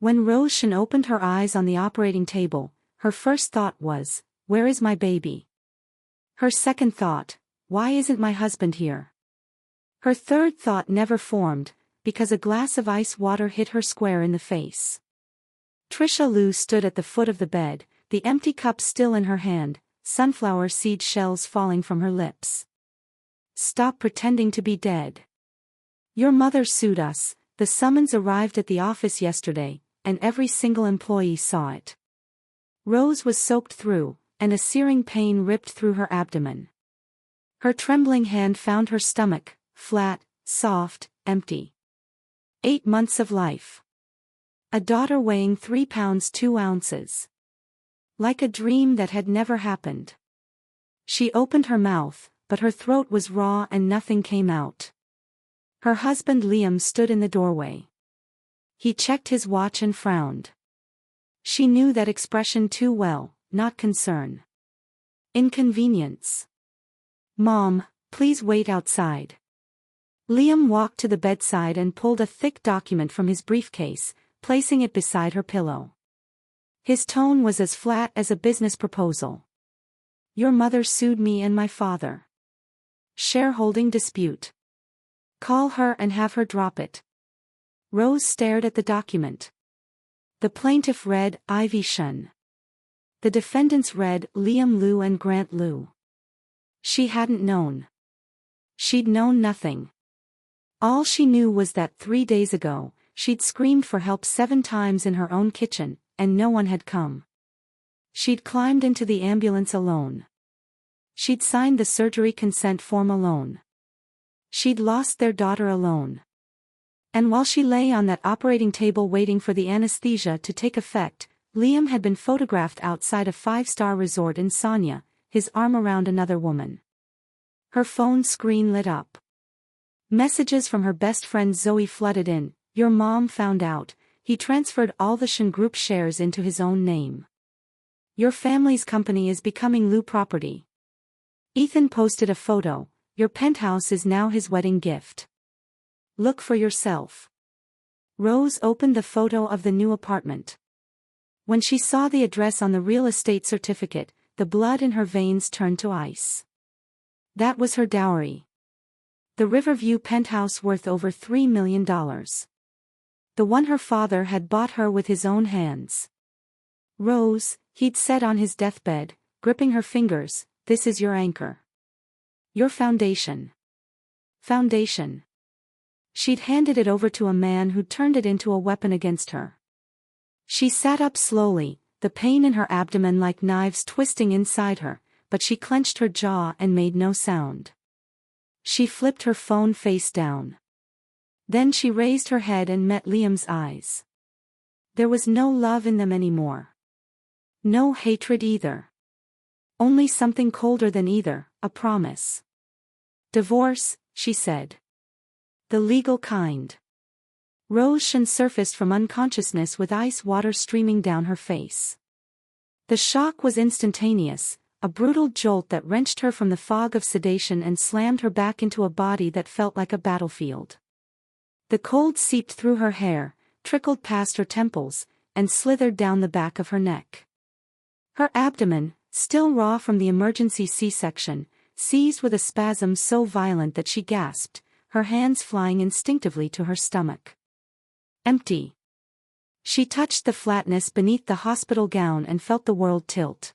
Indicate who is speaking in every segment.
Speaker 1: When Roshan opened her eyes on the operating table, her first thought was, "Where is my baby?" Her second thought, "Why isn't my husband here?" Her third thought never formed, because a glass of ice water hit her square in the face. Trisha Lu stood at the foot of the bed, the empty cup still in her hand, sunflower seed shells falling from her lips. "Stop pretending to be dead. Your mother sued us. The summons arrived at the office yesterday, and every single employee saw it." Rose was soaked through, and a searing pain ripped through her abdomen. Her trembling hand found her stomach, flat, soft, empty. 8 months of life. A daughter weighing 3 pounds 2 ounces. Like a dream that had never happened. She opened her mouth, but her throat was raw and nothing came out. Her husband Liam stood in the doorway. He checked his watch and frowned. She knew that expression too well, not concern. Inconvenience. "Mom, please wait outside." Liam walked to the bedside and pulled a thick document from his briefcase, placing it beside her pillow. His tone was as flat as a business proposal. "Your mother sued me and my father. Shareholding dispute. Call her and have her drop it." Rose stared at the document. The plaintiff read, Ivy Shun. The defendants read, Liam Liu and Grant Liu. She hadn't known. She'd known nothing. All she knew was that 3 days ago, she'd screamed for help 7 times in her own kitchen, and no one had come. She'd climbed into the ambulance alone. She'd signed the surgery consent form alone. She'd lost their daughter alone. And while she lay on that operating table waiting for the anesthesia to take effect, Liam had been photographed outside a 5-star resort in Sanya, his arm around another woman. Her phone screen lit up. Messages from her best friend Zoe flooded in. "Your mom found out, he transferred all the Shen Group shares into his own name. Your family's company is becoming Liu property. Ethan posted a photo, your penthouse is now his wedding gift. Look for yourself." Rose opened the photo of the new apartment. When she saw the address on the real estate certificate, the blood in her veins turned to ice. That was her dowry. The Riverview penthouse worth over $3 million. The one her father had bought her with his own hands. "Rose," he'd said on his deathbed, gripping her fingers, "this is your anchor. Your foundation. Foundation." She'd handed it over to a man who turned it into a weapon against her. She sat up slowly, the pain in her abdomen like knives twisting inside her, but she clenched her jaw and made no sound. She flipped her phone face down. Then she raised her head and met Liam's eyes. There was no love in them anymore. No hatred either. Only something colder than either, a promise. "Divorce," she said. "The legal kind." Rose Shen surfaced from unconsciousness with ice water streaming down her face. The shock was instantaneous, a brutal jolt that wrenched her from the fog of sedation and slammed her back into a body that felt like a battlefield. The cold seeped through her hair, trickled past her temples, and slithered down the back of her neck. Her abdomen, still raw from the emergency C-section, seized with a spasm so violent that she gasped, her hands flying instinctively to her stomach. Empty. She touched the flatness beneath the hospital gown and felt the world tilt.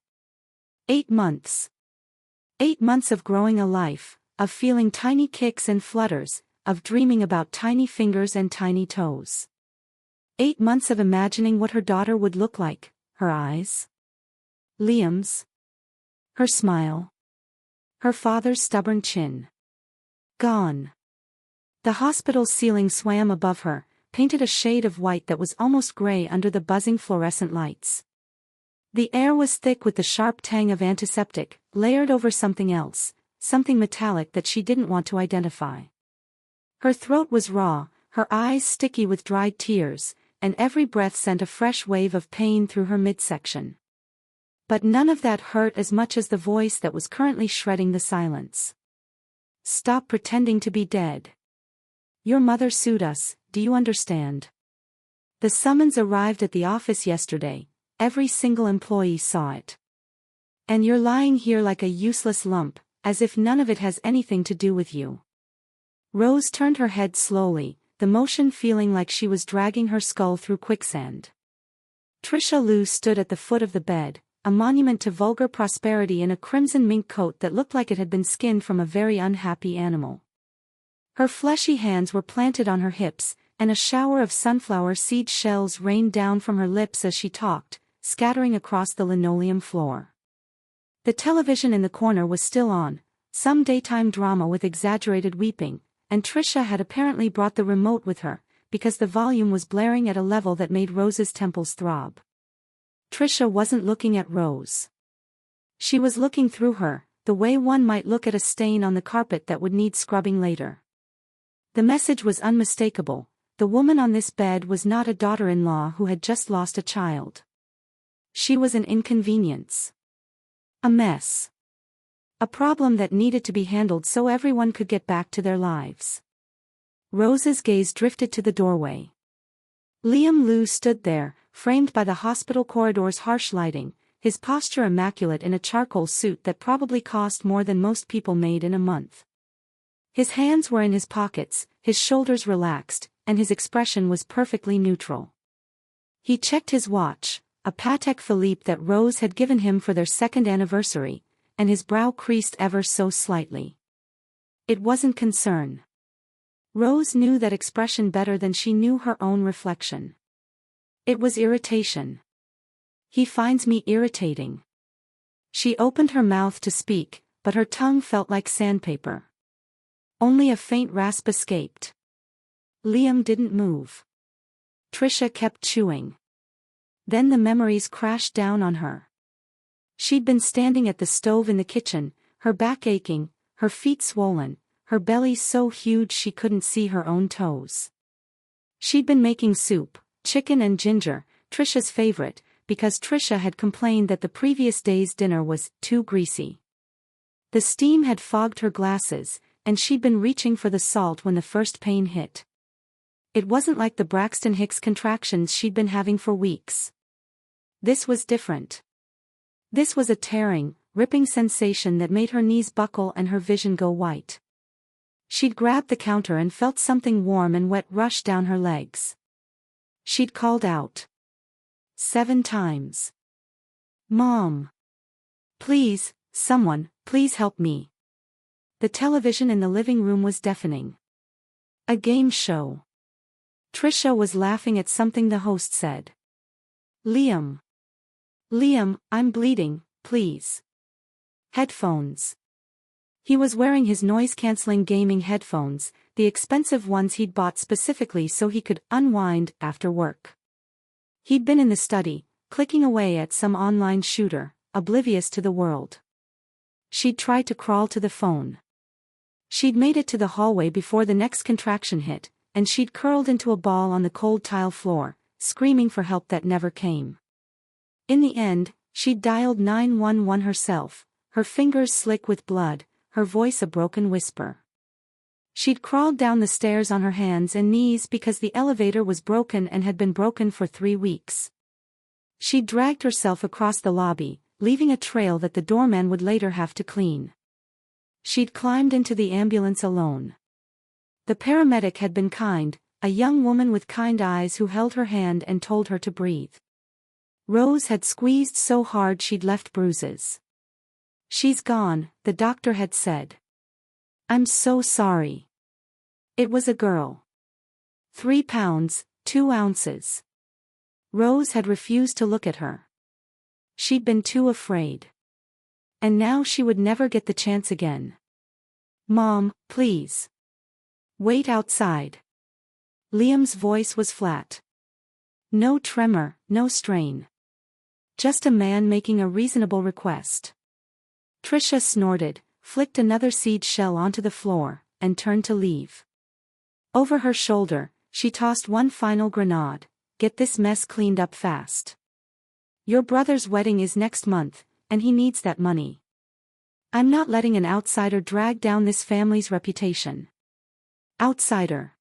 Speaker 1: 8 months. 8 months of growing a life, of feeling tiny kicks and flutters, of dreaming about tiny fingers and tiny toes. 8 months of imagining what her daughter would look like, her eyes. Liam's. Her smile. Her father's stubborn chin. Gone. The hospital's ceiling swam above her, painted a shade of white that was almost gray under the buzzing fluorescent lights. The air was thick with the sharp tang of antiseptic, layered over something else, something metallic that she didn't want to identify. Her throat was raw, her eyes sticky with dried tears, and every breath sent a fresh wave of pain through her midsection. But none of that hurt as much as the voice that was currently shredding the silence. "Stop pretending to be dead. Your mother sued us, do you understand? The summons arrived at the office yesterday, every single employee saw it. And you're lying here like a useless lump, as if none of it has anything to do with you. Rose turned her head slowly, the motion feeling like she was dragging her skull through quicksand. Trisha Lu stood at the foot of the bed, a monument to vulgar prosperity in a crimson mink coat that looked like it had been skinned from a very unhappy animal. Her fleshy hands were planted on her hips, and a shower of sunflower seed shells rained down from her lips as she talked, scattering across the linoleum floor. The television in the corner was still on, some daytime drama with exaggerated weeping, and Trisha had apparently brought the remote with her, because the volume was blaring at a level that made Rose's temples throb. Trisha wasn't looking at Rose. She was looking through her, the way one might look at a stain on the carpet that would need scrubbing later. The message was unmistakable: the woman on this bed was not a daughter-in-law who had just lost a child. She was an inconvenience. A mess. A problem that needed to be handled so everyone could get back to their lives. Rose's gaze drifted to the doorway. Liam Liu stood there, framed by the hospital corridor's harsh lighting, his posture immaculate in a charcoal suit that probably cost more than most people made in a month. His hands were in his pockets, his shoulders relaxed, and his expression was perfectly neutral. He checked his watch, a Patek Philippe that Rose had given him for their second anniversary, and his brow creased ever so slightly. It wasn't concern. Rose knew that expression better than she knew her own reflection. It was irritation. He finds me irritating. She opened her mouth to speak, but her tongue felt like sandpaper. Only a faint rasp escaped. Liam didn't move. Trisha kept chewing. Then the memories crashed down on her. She'd been standing at the stove in the kitchen, her back aching, her feet swollen, her belly so huge she couldn't see her own toes. She'd been making soup, chicken and ginger, Trisha's favorite, because Trisha had complained that the previous day's dinner was too greasy. The steam had fogged her glasses, and she'd been reaching for the salt when the first pain hit. It wasn't like the Braxton Hicks contractions she'd been having for weeks. This was different. This was a tearing, ripping sensation that made her knees buckle and her vision go white. She'd grabbed the counter and felt something warm and wet rush down her legs. She'd called out 7 times. "Mom! Please, someone, please help me." The television in the living room was deafening. A game show. Trisha was laughing at something the host said. Liam, I'm bleeding, please." Headphones. He was wearing his noise-canceling gaming headphones, the expensive ones he'd bought specifically so he could unwind after work. He'd been in the study, clicking away at some online shooter, oblivious to the world. She'd tried to crawl to the phone. She'd made it to the hallway before the next contraction hit, and she'd curled into a ball on the cold tile floor, screaming for help that never came. In the end, she'd dialed 911 herself, her fingers slick with blood, her voice a broken whisper. She'd crawled down the stairs on her hands and knees because the elevator was broken and had been broken for 3 weeks. She'd dragged herself across the lobby, leaving a trail that the doorman would later have to clean. She'd climbed into the ambulance alone. The paramedic had been kind, a young woman with kind eyes who held her hand and told her to breathe. Rose had squeezed so hard she'd left bruises. "She's gone," the doctor had said. "I'm so sorry." It was a girl. 3 pounds, 2 ounces. Rose had refused to look at her. She'd been too afraid. And now she would never get the chance again. "Mom, please. Wait outside." Liam's voice was flat. No tremor, no strain. Just a man making a reasonable request. Trisha snorted, flicked another seed shell onto the floor, and turned to leave. Over her shoulder, she tossed one final grenade: "Get this mess cleaned up fast. Your brother's wedding is next month, and he needs that money. I'm not letting an outsider drag down this family's reputation." Outsider.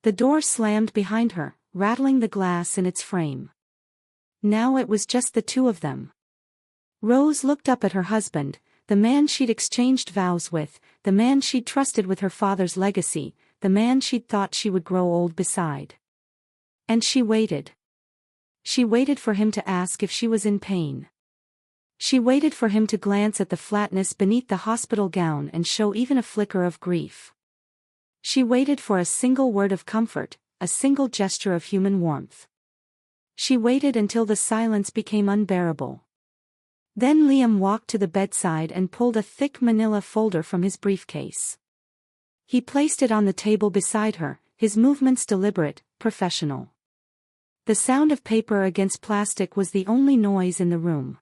Speaker 1: The door slammed behind her, rattling the glass in its frame. Now it was just the two of them. Rose looked up at her husband, the man she'd exchanged vows with, the man she'd trusted with her father's legacy, the man she'd thought she would grow old beside. And she waited. She waited for him to ask if she was in pain. She waited for him to glance at the flatness beneath the hospital gown and show even a flicker of grief. She waited for a single word of comfort, a single gesture of human warmth. She waited until the silence became unbearable. Then Liam walked to the bedside and pulled a thick manila folder from his briefcase. He placed it on the table beside her, his movements deliberate, professional. The sound of paper against plastic was the only noise in the room.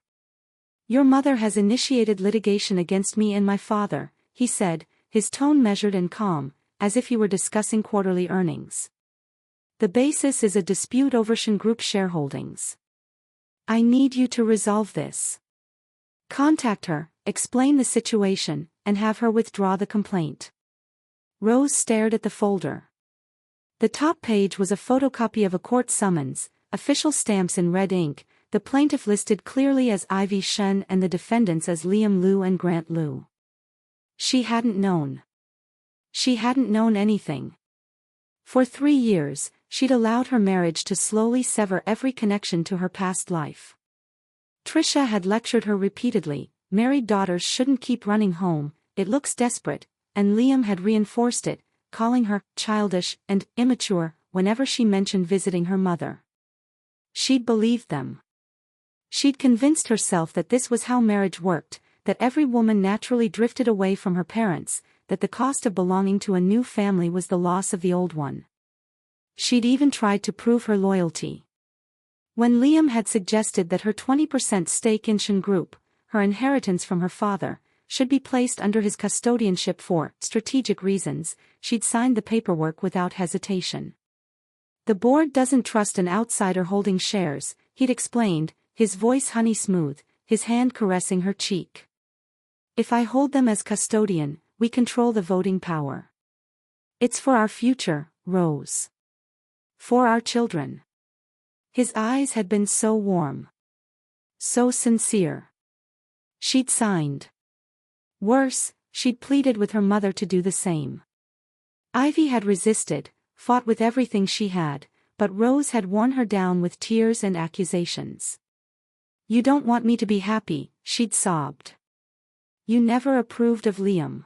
Speaker 1: "Your mother has initiated litigation against me and my father," he said, his tone measured and calm, as if he were discussing quarterly earnings. "The basis is a dispute over Shen Group shareholdings. I need you to resolve this. Contact her, explain the situation, and have her withdraw the complaint." Rose stared at the folder. The top page was a photocopy of a court summons, official stamps in red ink, the plaintiff listed clearly as Ivy Shen and the defendants as Liam Liu and Grant Liu. She hadn't known. She hadn't known anything. For 3 years, she'd allowed her marriage to slowly sever every connection to her past life. Trisha had lectured her repeatedly, married daughters shouldn't keep running home, it looks desperate, and Liam had reinforced it, calling her childish and immature whenever she mentioned visiting her mother. She'd believed them. She'd convinced herself that this was how marriage worked, that every woman naturally drifted away from her parents, that the cost of belonging to a new family was the loss of the old one. She'd even tried to prove her loyalty. When Liam had suggested that her 20% stake in Shen Group, her inheritance from her father, should be placed under his custodianship for strategic reasons, she'd signed the paperwork without hesitation. "The board doesn't trust an outsider holding shares," he'd explained, his voice honey smooth, his hand caressing her cheek. "If I hold them as custodian, we control the voting power. It's for our future, Rose. For our children." His eyes had been so warm. So sincere. She'd signed. Worse, she'd pleaded with her mother to do the same. Ivy had resisted, fought with everything she had, but Rose had worn her down with tears and accusations. "You don't want me to be happy," she'd sobbed. "You never approved of Liam.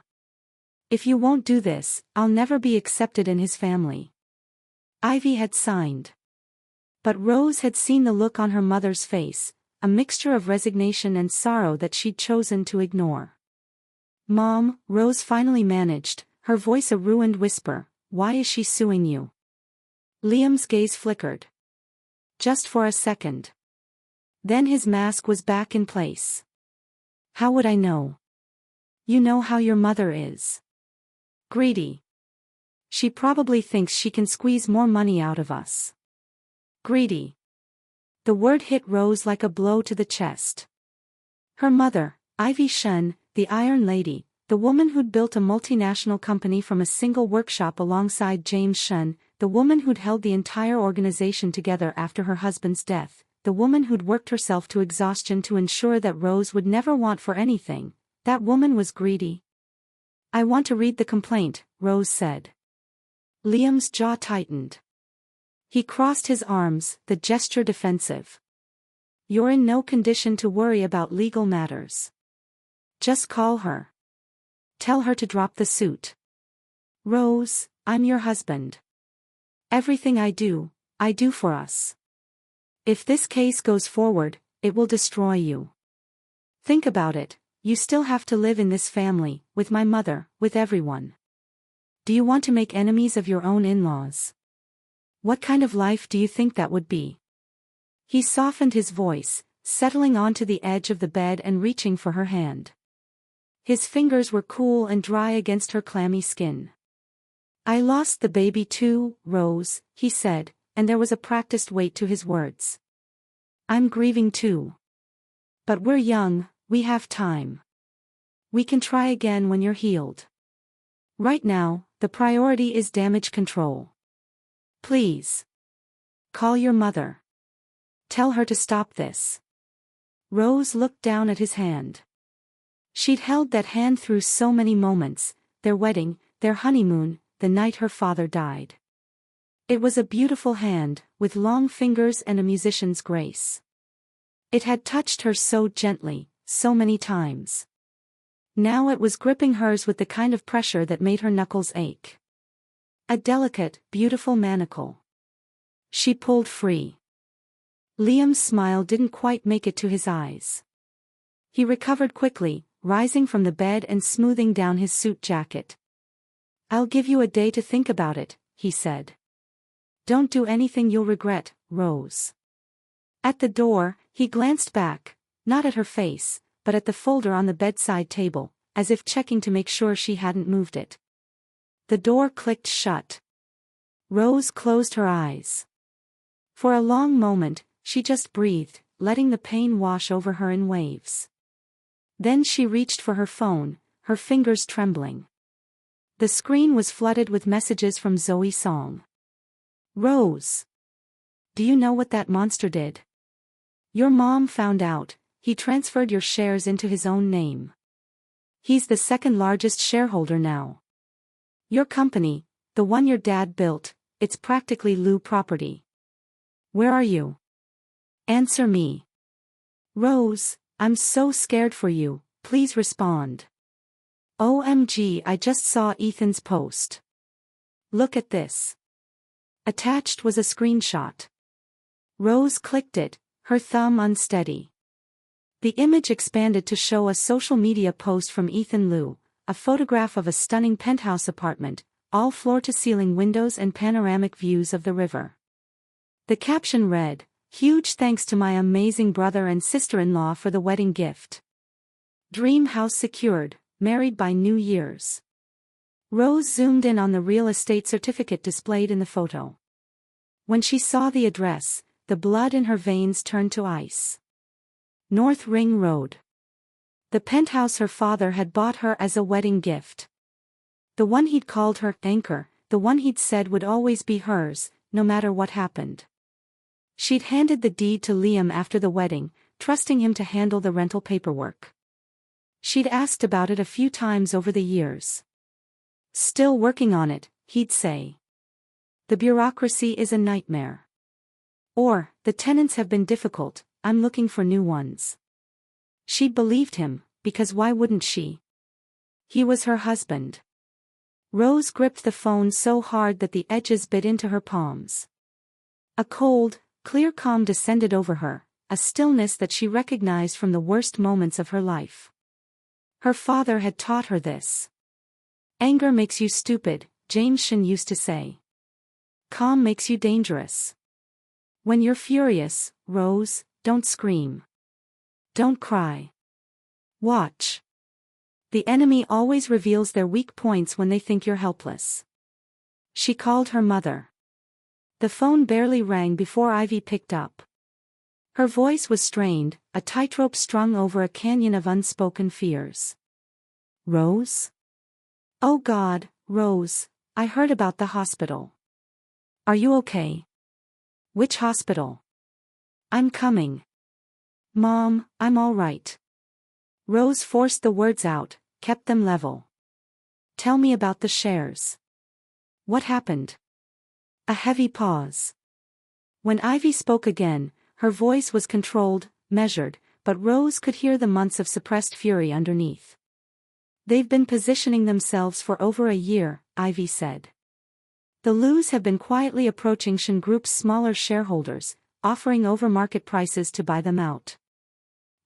Speaker 1: If you won't do this, I'll never be accepted in his family." Ivy had signed. But Rose had seen the look on her mother's face, a mixture of resignation and sorrow that she'd chosen to ignore. "Mom," Rose finally managed, her voice a ruined whisper, "why is she suing you?" Liam's gaze flickered. Just for a second. Then his mask was back in place. "How would I know? You know how your mother is. Greedy. She probably thinks she can squeeze more money out of us." Greedy. The word hit Rose like a blow to the chest. Her mother, Ivy Shen, the Iron Lady, the woman who'd built a multinational company from a single workshop alongside James Shen, the woman who'd held the entire organization together after her husband's death, the woman who'd worked herself to exhaustion to ensure that Rose would never want for anything, that woman was greedy. "I want to read the complaint," Rose said. Liam's jaw tightened. He crossed his arms, the gesture defensive. "You're in no condition to worry about legal matters. Just call her. Tell her to drop the suit. Rose, I'm your husband. Everything I do for us. If this case goes forward, it will destroy you. Think about it, you still have to live in this family, with my mother, with everyone. Do you want to make enemies of your own in-laws? What kind of life do you think that would be?" He softened his voice, settling onto the edge of the bed and reaching for her hand. His fingers were cool and dry against her clammy skin. "I lost the baby too, Rose," he said, and there was a practiced weight to his words. "I'm grieving too. But we're young, we have time. We can try again when you're healed. Right now, the priority is damage control. Please. Call your mother. Tell her to stop this. Rose looked down at his hand. She'd held that hand through so many moments, their wedding, their honeymoon, the night her father died. It was a beautiful hand, with long fingers and a musician's grace. It had touched her so gently, so many times. Now it was gripping hers with the kind of pressure that made her knuckles ache. A delicate, beautiful manacle. She pulled free. Liam's smile didn't quite make it to his eyes. He recovered quickly, rising from the bed and smoothing down his suit jacket. "I'll give you a day to think about it," he said. "Don't do anything you'll regret, Rose." At the door, he glanced back, not at her face, but at the folder on the bedside table, as if checking to make sure she hadn't moved it. The door clicked shut. Rose closed her eyes. For a long moment, she just breathed, letting the pain wash over her in waves. Then she reached for her phone, her fingers trembling. The screen was flooded with messages from Zoe Song. "Rose. Do you know what that monster did? Your mom found out, he transferred your shares into his own name. He's the second largest shareholder now. Your company, the one your dad built, it's practically Lou property. Where are you? Answer me. Rose, I'm so scared for you, please respond. OMG, I just saw Ethan's post. Look at this." Attached was a screenshot. Rose clicked it, her thumb unsteady. The image expanded to show a social media post from Ethan Liu, a photograph of a stunning penthouse apartment, all floor-to-ceiling windows and panoramic views of the river. The caption read, "Huge thanks to my amazing brother and sister-in-law for the wedding gift. Dream house secured, married by New Year's." Rose zoomed in on the real estate certificate displayed in the photo. When she saw the address, the blood in her veins turned to ice. North Ring Road. The penthouse her father had bought her as a wedding gift. The one he'd called her anchor, the one he'd said would always be hers, no matter what happened. She'd handed the deed to Liam after the wedding, trusting him to handle the rental paperwork. She'd asked about it a few times over the years. "Still working on it," he'd say. "The bureaucracy is a nightmare." Or, "The tenants have been difficult, I'm looking for new ones." She believed him, because why wouldn't she? He was her husband. Rose gripped the phone so hard that the edges bit into her palms. A cold, clear calm descended over her, a stillness that she recognized from the worst moments of her life. Her father had taught her this. Anger makes you stupid, James Shin used to say. Calm makes you dangerous. When you're furious, Rose, don't scream. Don't cry. Watch. The enemy always reveals their weak points when they think you're helpless. She called her mother. The phone barely rang before Ivy picked up. Her voice was strained, a tightrope strung over a canyon of unspoken fears. "Rose? Oh God, Rose, I heard about the hospital. Are you okay?" "Which hospital?" "I'm coming." "Mom, I'm all right." Rose forced the words out, kept them level. "Tell me about the shares. What happened?" A heavy pause. When Ivy spoke again, her voice was controlled, measured, but Rose could hear the months of suppressed fury underneath. "They've been positioning themselves for over a year," Ivy said. "The Lus have been quietly approaching Shin Group's smaller shareholders, offering over-market prices to buy them out.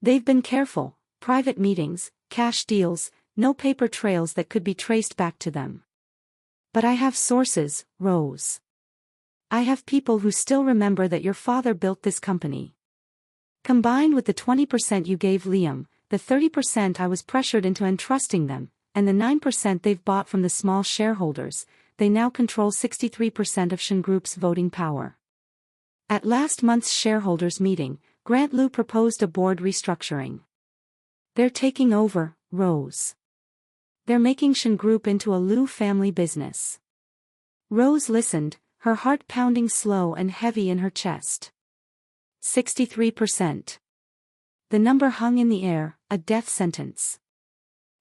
Speaker 1: They've been careful, private meetings, cash deals, no paper trails that could be traced back to them. But I have sources, Rose. I have people who still remember that your father built this company. Combined with the 20% you gave Liam, the 30% I was pressured into entrusting them, and the 9% they've bought from the small shareholders, they now control 63% of Shin Group's voting power. At last month's shareholders' meeting, Grant Liu proposed a board restructuring. They're taking over, Rose. They're making Shin Group into a Liu family business." Rose listened, her heart pounding slow and heavy in her chest. 63%. The number hung in the air, a death sentence.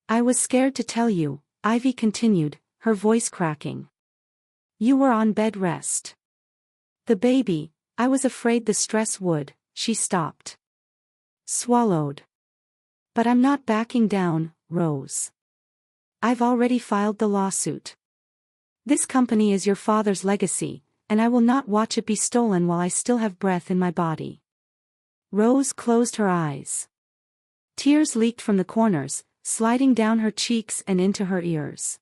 Speaker 1: I was scared to tell you, Ivy continued, her voice cracking. You were on bed rest. The baby, I was afraid the stress would. She stopped. Swallowed. But I'm not backing down, Rose. I've already filed the lawsuit. This company is your father's legacy, and I will not watch it be stolen while I still have breath in my body. Rose closed her eyes. Tears leaked from the corners, sliding down her cheeks and into her ears.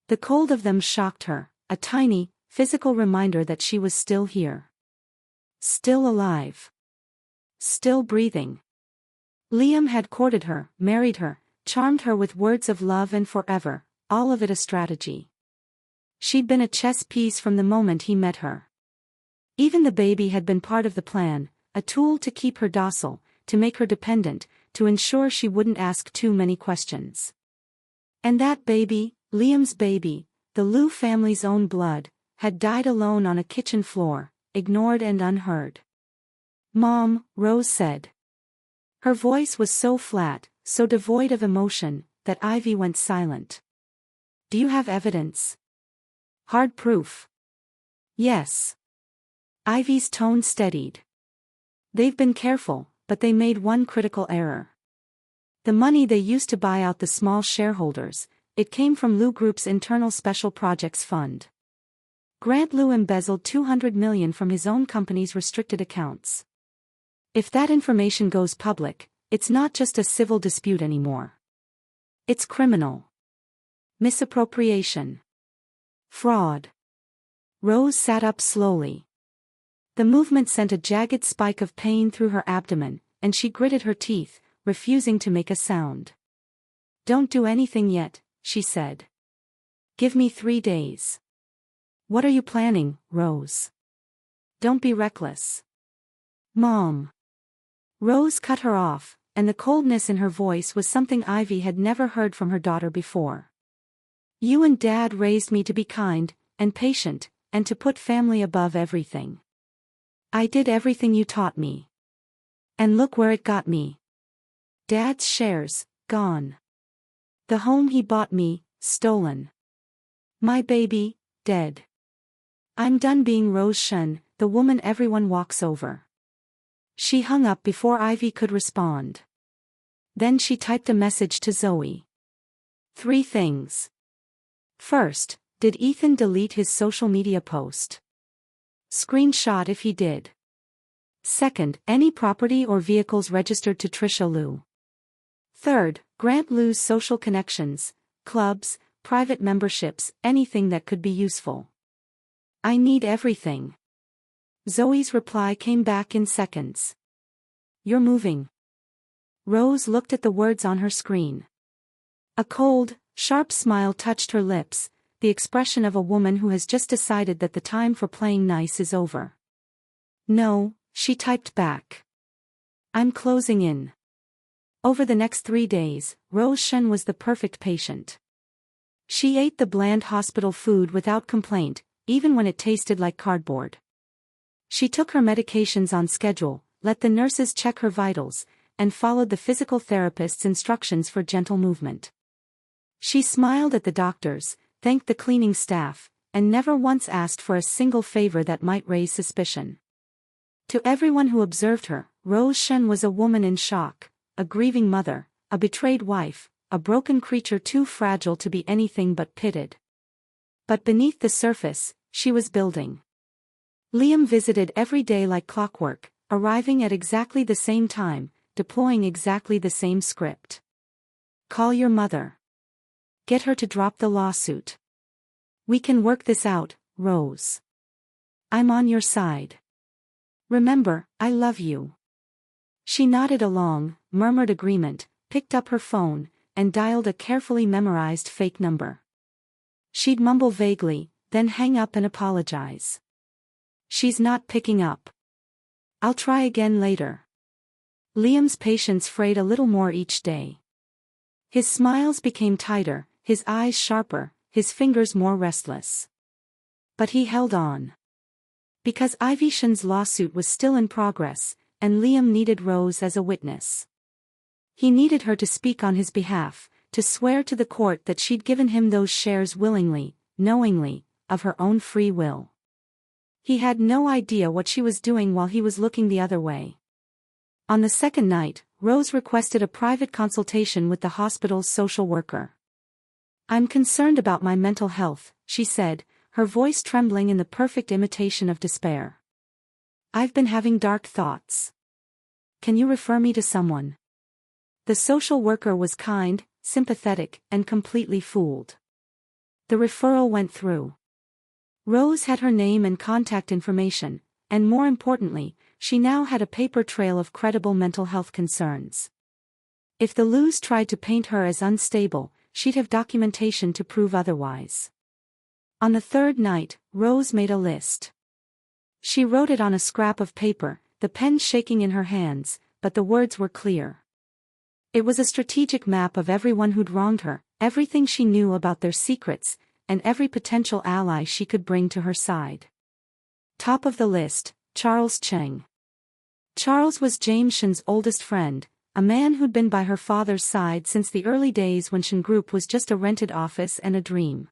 Speaker 1: The cold of them shocked her, a tiny, physical reminder that she was still here. Still alive. Still breathing. Liam had courted her, married her, charmed her with words of love and forever, all of it a strategy. She'd been a chess piece from the moment he met her. Even the baby had been part of the plan, a tool to keep her docile, to make her dependent, to ensure she wouldn't ask too many questions. And that baby, Liam's baby, the Liu family's own blood, had died alone on a kitchen floor, ignored and unheard. Mom, Rose said. Her voice was so flat, so devoid of emotion, that Ivy went silent. Do you have evidence? Hard proof. Yes. Ivy's tone steadied. They've been careful, but they made one critical error. The money they used to buy out the small shareholders, it came from Liu Group's internal special projects fund. Grant Liu embezzled $200 million from his own company's restricted accounts. If that information goes public, it's not just a civil dispute anymore. It's criminal. Misappropriation. Fraud. Rose sat up slowly. The movement sent a jagged spike of pain through her abdomen, and she gritted her teeth, refusing to make a sound. Don't do anything yet, she said. Give me 3 days. What are you planning, Rose? Don't be reckless. Mom. Rose cut her off, and the coldness in her voice was something Ivy had never heard from her daughter before. You and Dad raised me to be kind, and patient, and to put family above everything. I did everything you taught me. And look where it got me. Dad's shares, gone. The home he bought me, stolen. My baby, dead. I'm done being Rose Shen, the woman everyone walks over. She hung up before Ivy could respond. Then she typed a message to Zoe. 3 things. First, did Ethan delete his social media post? Screenshot if he did. Second, any property or vehicles registered to Trisha Liu. Third, Grant Liu's social connections, clubs, private memberships, anything that could be useful. I need everything. Zoe's reply came back in seconds. You're moving. Rose looked at the words on her screen. A cold, sharp smile touched her lips, the expression of a woman who has just decided that the time for playing nice is over. No, she typed back. I'm closing in. Over the next 3 days, Rose Shen was the perfect patient. She ate the bland hospital food without complaint, even when it tasted like cardboard. She took her medications on schedule, let the nurses check her vitals, and followed the physical therapist's instructions for gentle movement. She smiled at the doctors, thanked the cleaning staff, and never once asked for a single favor that might raise suspicion. To everyone who observed her, Rose Shen was a woman in shock, a grieving mother, a betrayed wife, a broken creature too fragile to be anything but pitied. But beneath the surface, she was building. Liam visited every day like clockwork, arriving at exactly the same time, deploying exactly the same script. Call your mother. Get her to drop the lawsuit. We can work this out, Rose. I'm on your side. Remember, I love you. She nodded along, murmured agreement, picked up her phone, and dialed a carefully memorized fake number. She'd mumble vaguely, then hang up and apologize. She's not picking up. I'll try again later. Liam's patience frayed a little more each day. His smiles became tighter, his eyes sharper, his fingers more restless. But he held on. Because Ivy Shan's lawsuit was still in progress, and Liam needed Rose as a witness. He needed her to speak on his behalf, to swear to the court that she'd given him those shares willingly, knowingly, of her own free will. He had no idea what she was doing while he was looking the other way. On the second night, Rose requested a private consultation with the hospital's social worker. "I'm concerned about my mental health," she said, her voice trembling in the perfect imitation of despair. "I've been having dark thoughts. Can you refer me to someone?" The social worker was kind, sympathetic, and completely fooled. The referral went through. Rose had her name and contact information, and more importantly, she now had a paper trail of credible mental health concerns. If the Lus tried to paint her as unstable, she'd have documentation to prove otherwise. On the third night, Rose made a list. She wrote it on a scrap of paper, the pen shaking in her hands, but the words were clear. It was a strategic map of everyone who'd wronged her, everything she knew about their secrets, and every potential ally she could bring to her side. Top of the list, Charles Cheng. Charles was James Shan's oldest friend, a man who'd been by her father's side since the early days when Shan Group was just a rented office and a dream.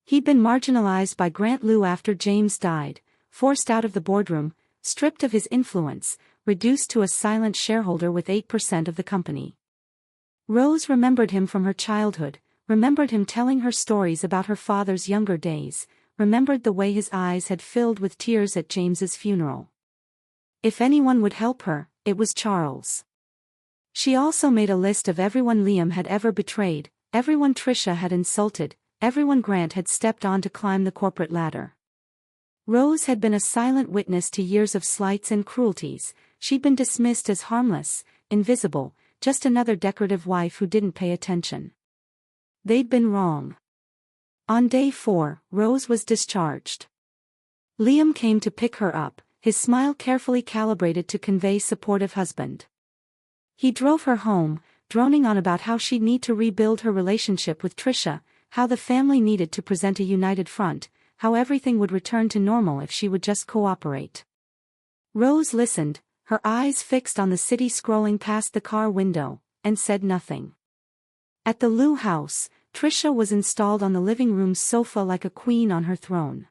Speaker 1: He'd been marginalized by Grant Liu after James died, forced out of the boardroom, stripped of his influence, reduced to a silent shareholder with 8% of the company. Rose remembered him from her childhood, remembered him telling her stories about her father's younger days, remembered the way his eyes had filled with tears at James's funeral. If anyone would help her, it was Charles. She also made a list of everyone Liam had ever betrayed, everyone Trisha had insulted, everyone Grant had stepped on to climb the corporate ladder. Rose had been a silent witness to years of slights and cruelties. She'd been dismissed as harmless, invisible, just another decorative wife who didn't pay attention. They'd been wrong. On day 4, Rose was discharged. Liam came to pick her up, his smile carefully calibrated to convey supportive husband. He drove her home, droning on about how she'd need to rebuild her relationship with Trisha, how the family needed to present a united front, how everything would return to normal if she would just cooperate. Rose listened, her eyes fixed on the city scrolling past the car window, and said nothing. At the Liu house, Trisha was installed on the living room sofa like a queen on her throne.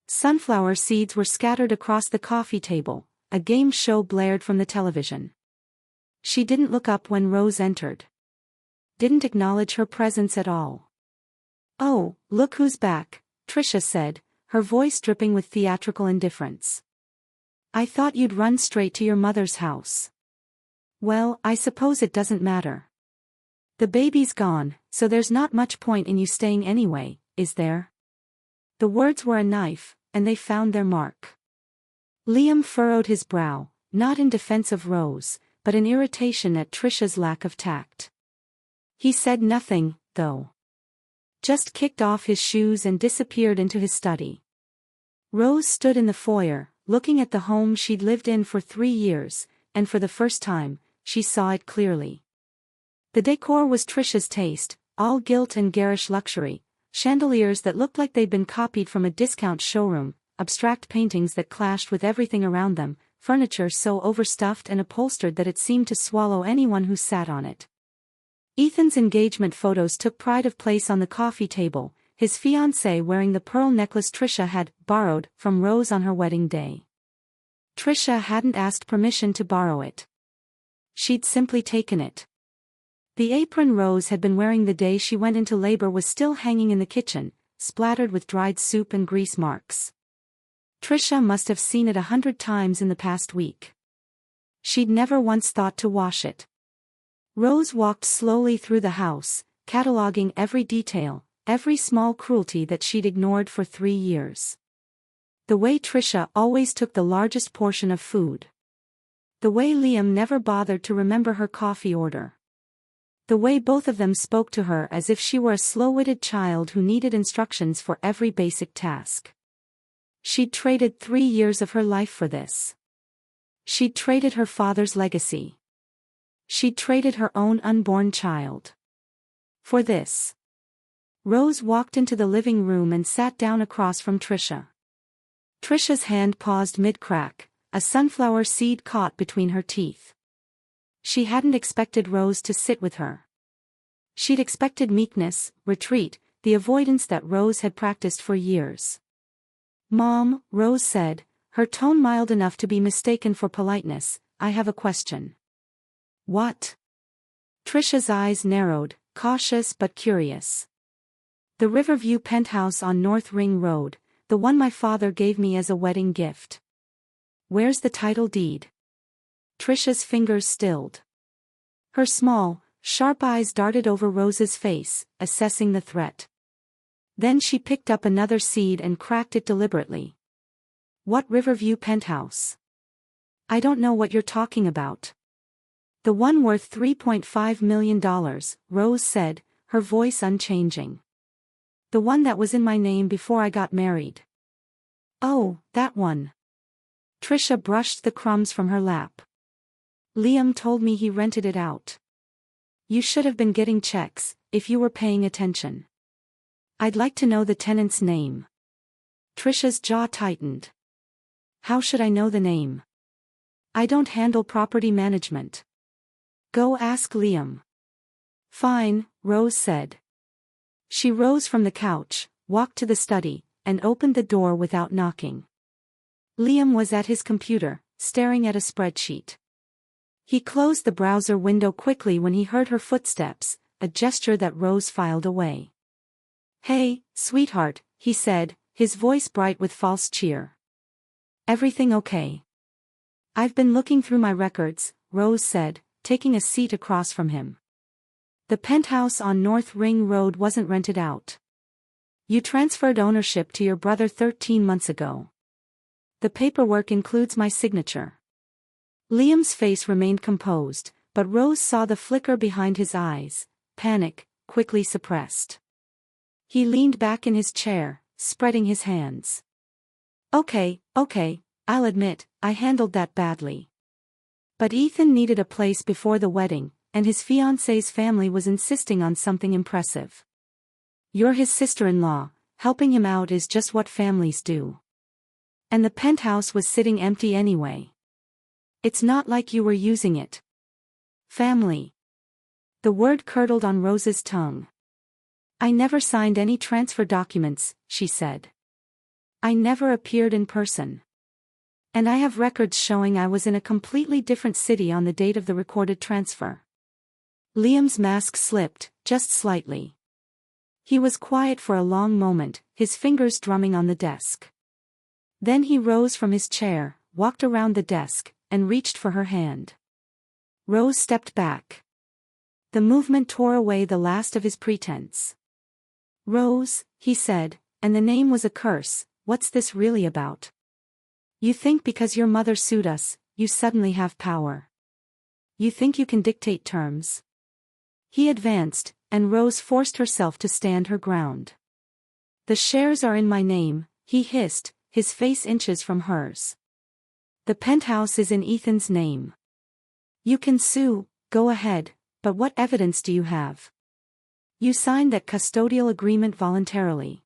Speaker 1: Sunflower seeds were scattered across the coffee table, a game show blared from the television. She didn't look up when Rose entered. Didn't acknowledge her presence at all. "Oh, look who's back," Trisha said, her voice dripping with theatrical indifference. "I thought you'd run straight to your mother's house." "Well, I suppose it doesn't matter. The baby's gone, so there's not much point in you staying anyway, is there?" The words were a knife, and they found their mark. Liam furrowed his brow, not in defense of Rose, but in irritation at Trisha's lack of tact. He said nothing, though. Just kicked off his shoes and disappeared into his study. Rose stood in the foyer, looking at the home she'd lived in for 3 years, and for the first time, she saw it clearly. The decor was Trisha's taste, all gilt and garish luxury, chandeliers that looked like they'd been copied from a discount showroom, abstract paintings that clashed with everything around them, furniture so overstuffed and upholstered that it seemed to swallow anyone who sat on it. Ethan's engagement photos took pride of place on the coffee table, his fiancée wearing the pearl necklace Trisha had borrowed from Rose on her wedding day. Trisha hadn't asked permission to borrow it. She'd simply taken it. The apron Rose had been wearing the day she went into labor was still hanging in the kitchen, splattered with dried soup and grease marks. Trisha must have seen it 100 times in the past week. She'd never once thought to wash it. Rose walked slowly through the house, cataloging every detail, every small cruelty that she'd ignored for 3 years. The way Trisha always took the largest portion of food. The way Liam never bothered to remember her coffee order. The way both of them spoke to her as if she were a slow-witted child who needed instructions for every basic task. She'd traded 3 years of her life for this. She'd traded her father's legacy. She'd traded her own unborn child. For this. Rose walked into the living room and sat down across from Trisha. Trisha's hand paused mid-crack, a sunflower seed caught between her teeth. She hadn't expected Rose to sit with her. She'd expected meekness, retreat, the avoidance that Rose had practiced for years. "Mom," Rose said, her tone mild enough to be mistaken for politeness, "I have a question." "What?" Trisha's eyes narrowed, cautious but curious. "The Riverview penthouse on North Ring Road, the one my father gave me as a wedding gift. Where's the title deed?" Trisha's fingers stilled. Her small, sharp eyes darted over Rose's face, assessing the threat. Then she picked up another seed and cracked it deliberately. "What Riverview penthouse? I don't know what you're talking about." "The one worth $3.5 million, Rose said, her voice unchanging. "The one that was in my name before I got married." "Oh, that one." Trisha brushed the crumbs from her lap. "Liam told me he rented it out. You should have been getting checks, if you were paying attention." "I'd like to know the tenant's name." Trisha's jaw tightened. "How should I know the name? I don't handle property management." "Go ask Liam." "Fine," Rose said. She rose from the couch, walked to the study, and opened the door without knocking. Liam was at his computer, staring at a spreadsheet. He closed the browser window quickly when he heard her footsteps, a gesture that Rose filed away. "Hey, sweetheart," he said, his voice bright with false cheer. "Everything okay?" "I've been looking through my records," Rose said, taking a seat across from him. "The penthouse on North Ring Road wasn't rented out. You transferred ownership to your brother 13 months ago. The paperwork includes my signature." Liam's face remained composed, but Rose saw the flicker behind his eyes, panic, quickly suppressed. He leaned back in his chair, spreading his hands. Okay, I'll admit, I handled that badly. But Ethan needed a place before the wedding, and his fiancée's family was insisting on something impressive. You're his sister-in-law, helping him out is just what families do. And the penthouse was sitting empty anyway. It's not like you were using it. Family. The word curdled on Rose's tongue. "I never signed any transfer documents," she said. "I never appeared in person. And I have records showing I was in a completely different city on the date of the recorded transfer." Liam's mask slipped, just slightly. He was quiet for a long moment, his fingers drumming on the desk. Then he rose from his chair, walked around the desk, and reached for her hand. Rose stepped back. The movement tore away the last of his pretense. "Rose," he said, and the name was a curse, "what's this really about? You think because your mother sued us, you suddenly have power. You think you can dictate terms?" He advanced, and Rose forced herself to stand her ground. "The shares are in my name," he hissed, his face inches from hers. "The penthouse is in Ethan's name. You can sue, go ahead, but what evidence do you have? You signed that custodial agreement voluntarily.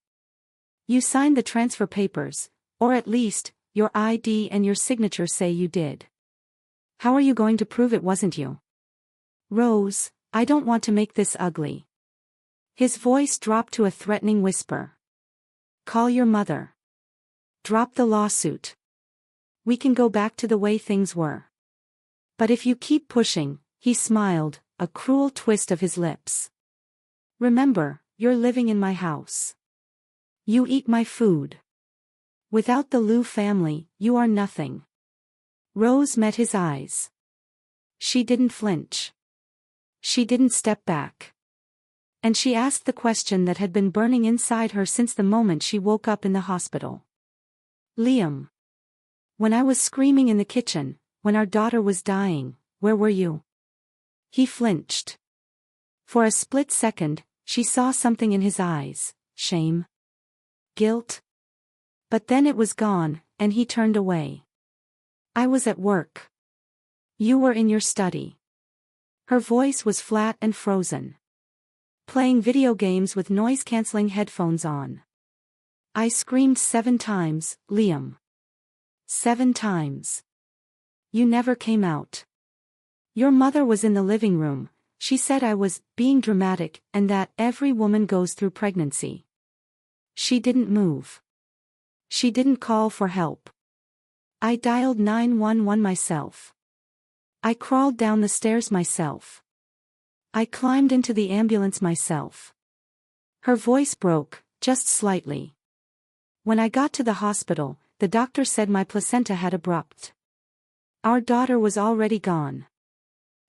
Speaker 1: You signed the transfer papers, or at least, your ID and your signature say you did. How are you going to prove it wasn't you?" "Rose, I don't want to make this ugly." His voice dropped to a threatening whisper. "Call your mother. Drop the lawsuit. We can go back to the way things were. But if you keep pushing," he smiled, a cruel twist of his lips. "Remember, you're living in my house. You eat my food. Without the Liu family, you are nothing." Rose met his eyes. She didn't flinch. She didn't step back. And she asked the question that had been burning inside her since the moment she woke up in the hospital. "Liam. When I was screaming in the kitchen, when our daughter was dying, where were you?" He flinched. For a split second, she saw something in his eyes, shame? Guilt? But then it was gone, and he turned away. "I was at work. You were in your study." Her voice was flat and frozen. playing video games with noise-canceling headphones on. I screamed 7 times, Liam. 7 times. You never came out. Your mother was in the living room. She said I was being dramatic and that every woman goes through pregnancy. She didn't move. She didn't call for help. I dialed 911 myself. I crawled down the stairs myself. I climbed into the ambulance myself. Her voice broke, just slightly. When I got to the hospital, the doctor said my placenta had abrupt. Our daughter was already gone.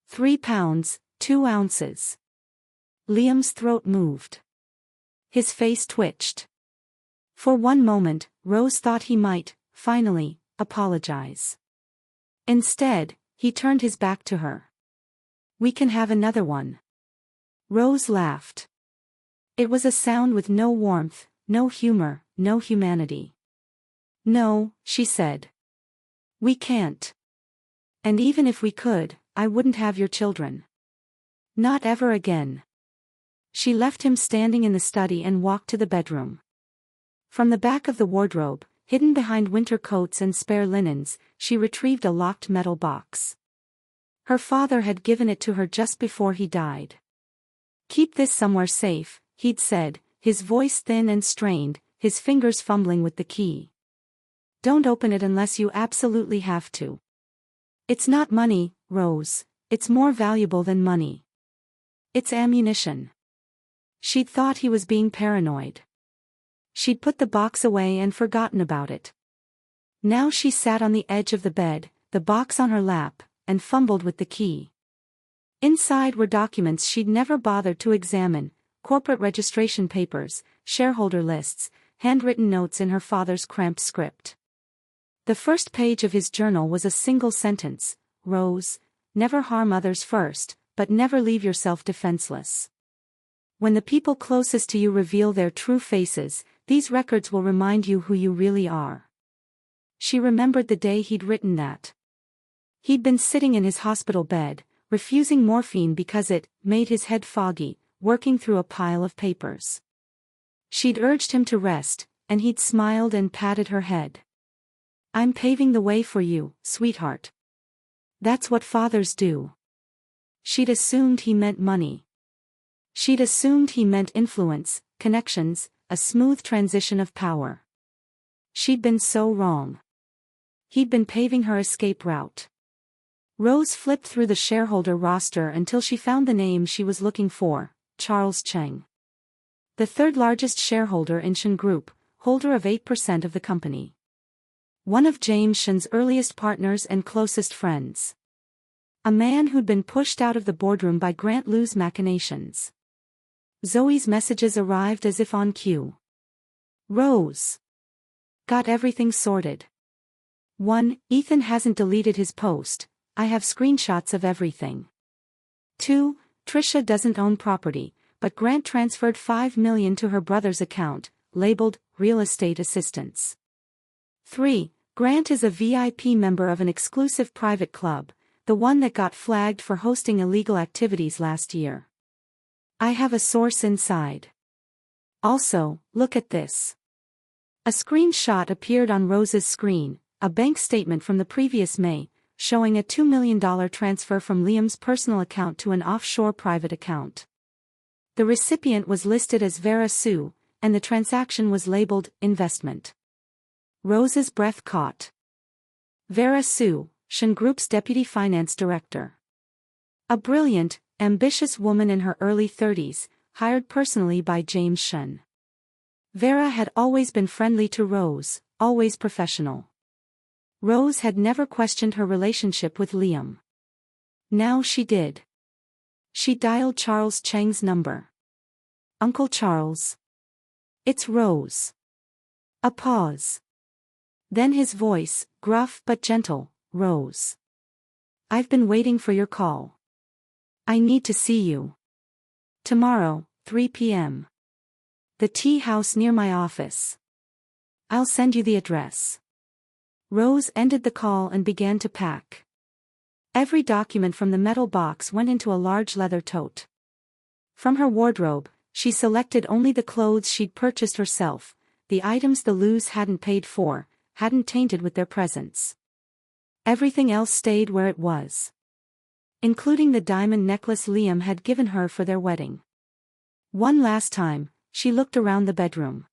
Speaker 1: 3 pounds, 2 ounces. Liam's throat moved. His face twitched. For one moment, Rose thought he might, finally, apologize. Instead, he turned his back to her. We can have another one. Rose laughed. It was a sound with no warmth, no humor, no humanity. No, she said. We can't. And even if we could, I wouldn't have your children. Not ever again. She left him standing in the study and walked to the bedroom. From the back of the wardrobe, hidden behind winter coats and spare linens, she retrieved a locked metal box. Her father had given it to her just before he died. Keep this somewhere safe, he'd said, his voice thin and strained, his fingers fumbling with the key. Don't open it unless you absolutely have to. It's not money, Rose, it's more valuable than money. It's ammunition. She'd thought he was being paranoid. She'd put the box away and forgotten about it. Now she sat on the edge of the bed, the box on her lap, and fumbled with the key. Inside were documents she'd never bothered to examine, corporate registration papers, shareholder lists, handwritten notes in her father's cramped script. The first page of his journal was a single sentence, Rose, never harm others first, but never leave yourself defenseless. When the people closest to you reveal their true faces, these records will remind you who you really are. She remembered the day he'd written that. He'd been sitting in his hospital bed, refusing morphine because it made his head foggy, working through a pile of papers. She'd urged him to rest, and he'd smiled and patted her head. I'm paving the way for you, sweetheart. That's what fathers do. She'd assumed he meant money. She'd assumed he meant influence, connections, a smooth transition of power. She'd been so wrong. He'd been paving her escape route. Rose flipped through the shareholder roster until she found the name she was looking for, Charles Cheng. The third largest shareholder in Shen Group, holder of 8% of the company. One of James Shen's earliest partners and closest friends. A man who'd been pushed out of the boardroom by Grant Liu's machinations. Zoe's messages arrived as if on cue. Rose. Got everything sorted. 1. Ethan hasn't deleted his post, I have screenshots of everything. 2. Trisha doesn't own property, but Grant transferred $5 million to her brother's account, labeled, real estate assistance. 3. Grant is a VIP member of an exclusive private club, the one that got flagged for hosting illegal activities last year. I have a source inside. Also, look at this. A screenshot appeared on Rose's screen, a bank statement from the previous May, showing a $2 million transfer from Liam's personal account to an offshore private account. The recipient was listed as Vera Sue, and the transaction was labeled, investment. Rose's breath caught. Vera Sue, Shen Group's deputy finance director. A brilliant, ambitious woman in her early 30s, hired personally by James Shen. Vera had always been friendly to Rose, always professional. Rose had never questioned her relationship with Liam. Now she did. She dialed Charles Cheng's number. Uncle Charles. It's Rose. A pause. Then his voice, gruff but gentle, Rose. I've been waiting for your call. I need to see you. Tomorrow, 3 p.m. The tea house near my office. I'll send you the address. Rose ended the call and began to pack. Every document from the metal box went into a large leather tote. From her wardrobe, She selected only the clothes she'd purchased herself, the items the Lus hadn't paid for, hadn't tainted with their presence. Everything else stayed where it was, including the diamond necklace Liam had given her for their wedding. One last time, she looked around the bedroom.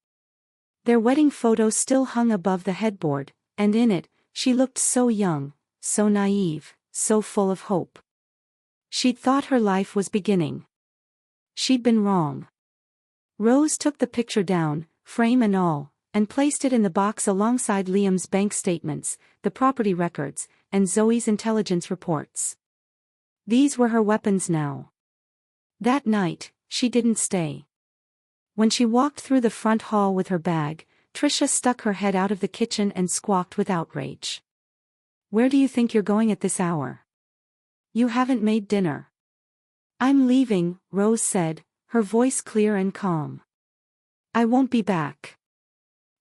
Speaker 1: Their wedding photo still hung above the headboard, and in it, she looked so young, so naive, so full of hope. She'd thought her life was beginning. She'd been wrong. Rose took the picture down, frame and all, and placed it in the box alongside Liam's bank statements, the property records, and Zoe's intelligence reports. These were her weapons now. That night, she didn't stay. When she walked through the front hall with her bag, Tricia stuck her head out of the kitchen and squawked with outrage. "Where do you think you're going at this hour? You haven't made dinner." "I'm leaving," Rose said, her voice clear and calm. "I won't be back."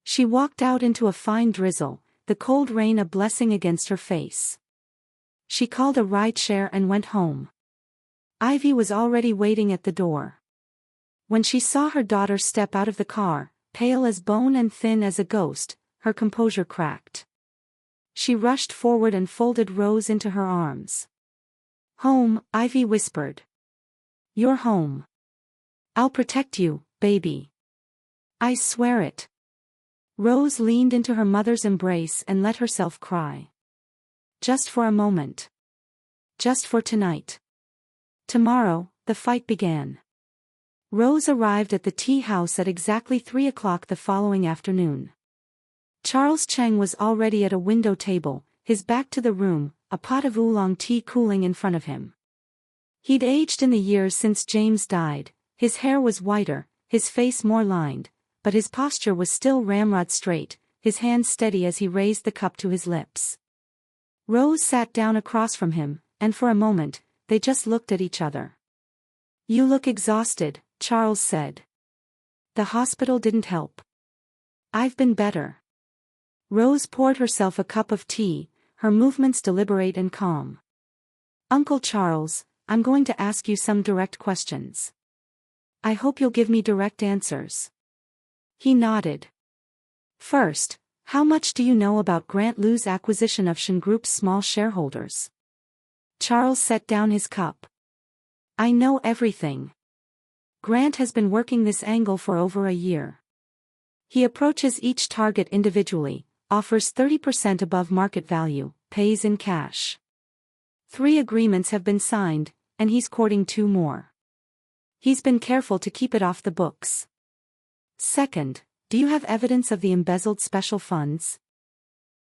Speaker 1: She walked out into a fine drizzle, the cold rain a blessing against her face. She called a rideshare and went home. Ivy was already waiting at the door. When she saw her daughter step out of the car, pale as bone and thin as a ghost, her composure cracked. She rushed forward and folded Rose into her arms. "Home," Ivy whispered. "You're home. I'll protect you, baby. I swear it." Rose leaned into her mother's embrace and let herself cry. Just for a moment. Just for tonight. Tomorrow, the fight began. Rose arrived at the tea house at exactly 3 o'clock the following afternoon. Charles Cheng was already at a window table, his back to the room, a pot of oolong tea cooling in front of him. He'd aged in the years since James died, his hair was whiter, his face more lined, but his posture was still ramrod straight, his hand steady as he raised the cup to his lips. Rose sat down across from him, and for a moment, they just looked at each other. "You look exhausted," Charles said. "The hospital didn't help." "I've been better." Rose poured herself a cup of tea, her movements deliberate and calm. "Uncle Charles, I'm going to ask you some direct questions. I hope you'll give me direct answers." He nodded. "First, how much do you know about Grant Lu's acquisition of Shin Group's small shareholders?" Charles set down his cup. "I know everything. Grant has been working this angle for over a year. He approaches each target individually, offers 30% above market value, pays in cash. 3 agreements have been signed, and he's courting 2 more. He's been careful to keep it off the books. Second, do you have evidence of the embezzled special funds?"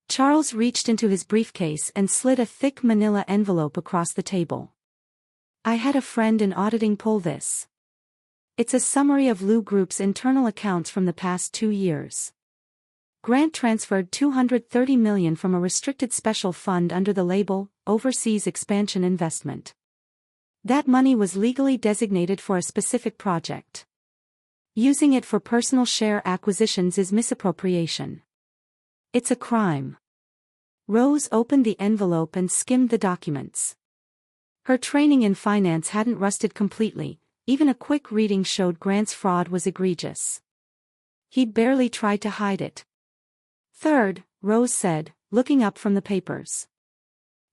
Speaker 1: Charles reached into his briefcase and slid a thick manila envelope across the table. "I had a friend in auditing pull this. It's a summary of Lu Group's internal accounts from the past 2 years. Grant transferred $230 million from a restricted special fund under the label, Overseas Expansion Investment. That money was legally designated for a specific project. Using it for personal share acquisitions is misappropriation. It's a crime." Rose opened the envelope and skimmed the documents. Her training in finance hadn't rusted completely, even a quick reading showed Grant's fraud was egregious. He'd barely tried to hide it. "Third," Rose said, looking up from the papers.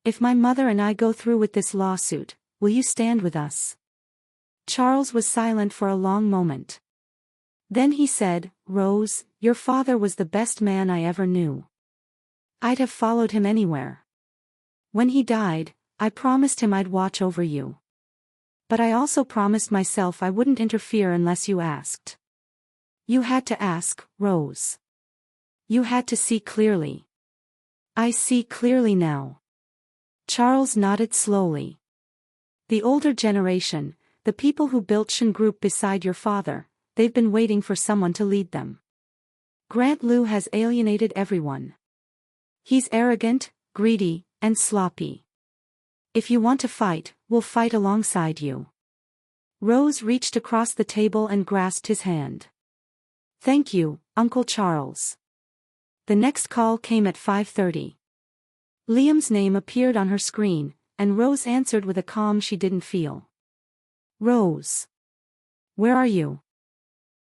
Speaker 1: "If my mother and I go through with this lawsuit, will you stand with us?" Charles was silent for a long moment. Then he said, "Rose, your father was the best man I ever knew. I'd have followed him anywhere. When he died, I promised him I'd watch over you. But I also promised myself I wouldn't interfere unless you asked. You had to ask, Rose. You had to see clearly. I see clearly now." Charles nodded slowly. "The older generation, the people who built Shin Group beside your father, they've been waiting for someone to lead them. Grant Lu has alienated everyone. He's arrogant, greedy, and sloppy. If you want to fight, we'll fight alongside you." Rose reached across the table and grasped his hand. "Thank you, Uncle Charles." The next call came at 5:30. Liam's name appeared on her screen, and Rose answered with a calm she didn't feel. "Rose. Where are you?"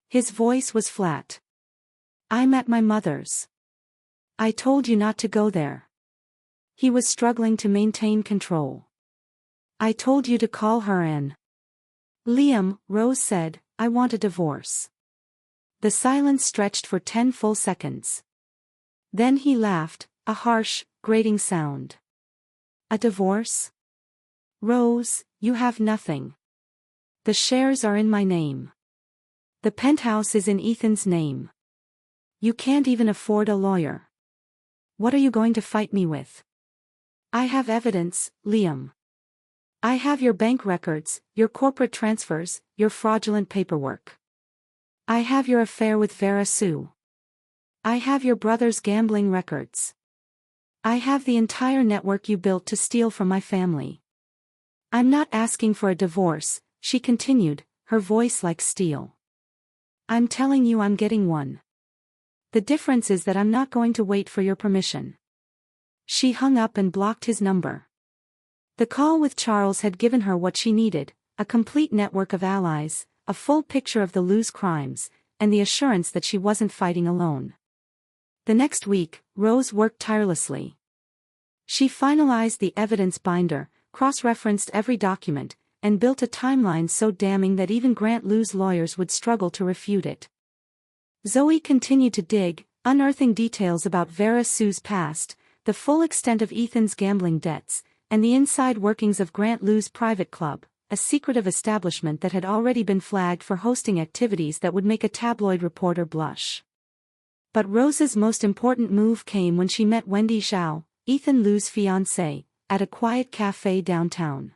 Speaker 1: His voice was flat. I'm at my mother's. I told you not to go there. He was struggling to maintain control. I told you to call her in. Liam, Rose said, I want a divorce. The silence stretched for 10 full seconds. Then he laughed, a harsh, grating sound. A divorce? Rose, you have nothing. The shares are in my name. The penthouse is in Ethan's name. You can't even afford a lawyer. What are you going to fight me with? I have evidence, Liam. I have your bank records, your corporate transfers, your fraudulent paperwork. I have your affair with Vera Sue. I have your brother's gambling records. I have the entire network you built to steal from my family. I'm not asking for a divorce, she continued, her voice like steel. I'm telling you I'm getting one. The difference is that I'm not going to wait for your permission. She hung up and blocked his number. The call with Charles had given her what she needed, a complete network of allies, a full picture of the Lou's crimes, and the assurance that she wasn't fighting alone. The next week, Rose worked tirelessly. She finalized the evidence binder, cross-referenced every document, and built a timeline so damning that even Grant Lou's lawyers would struggle to refute it. Zoe continued to dig, unearthing details about Vera Sue's past, the full extent of Ethan's gambling debts, and the inside workings of Grant Lou's private club, a secretive establishment that had already been flagged for hosting activities that would make a tabloid reporter blush. But Rose's most important move came when she met Wendy Zhao, Ethan Lou's fiancée, at a quiet cafe downtown.